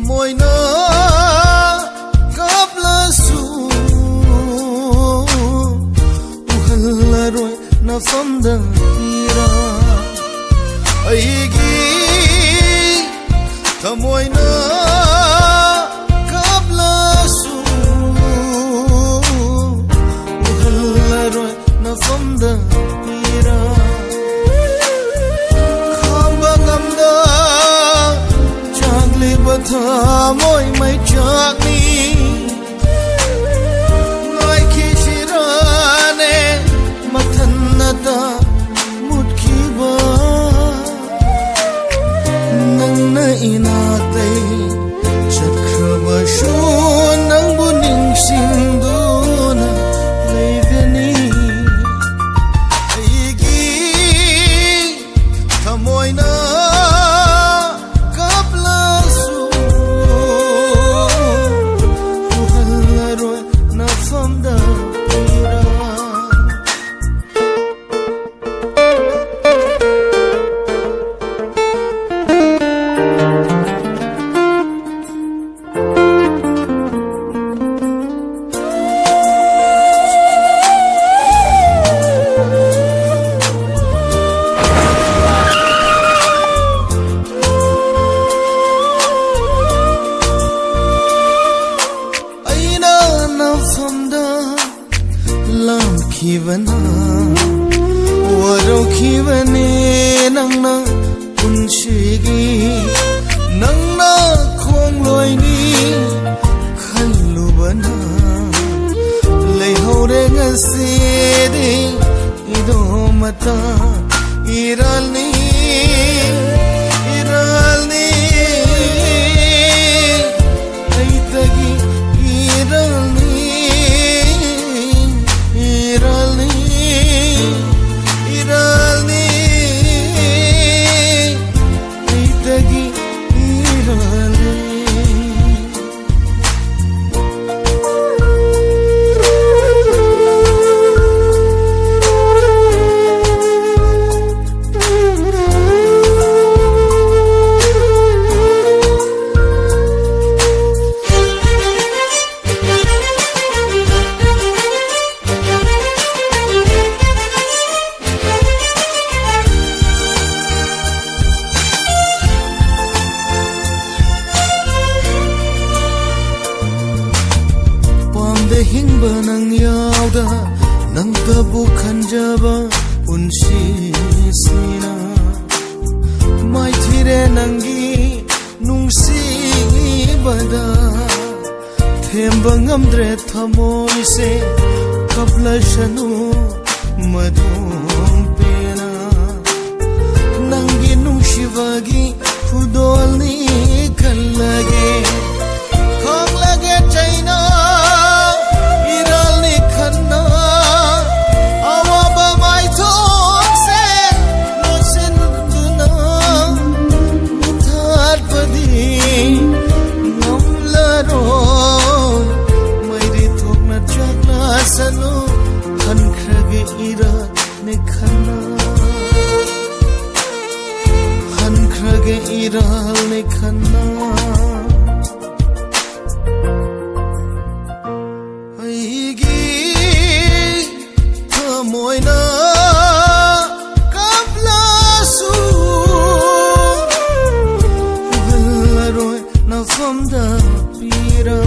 Moina Kaplasu Uhalaroi na famda ira Aigi Moina Kaplasu Uhalaroi na famda ira Khamba ngamda Batha moi mai chakni noi khishirane mathannata mutkhiba nangna inatai chakraba shu nangbu ningsingduna leiveni aigi thamoina Khivana waro khivane nangna punshigi nangna khongloi ni khallubana leihore ngasi de ido mata iralni aitagi iralni Hingba nang yauda nang tabu khanjaba punsi sina mai thire nangi nungsi bada themba ngamdre thamoi se kapla shanu madhum pena nangi nungshivagi khudolni kallage khong lage chaina sanu khan khrage ira ne khana khan khrage ira ne khana aigi thamoina kaplasu uhalaroi na famda pira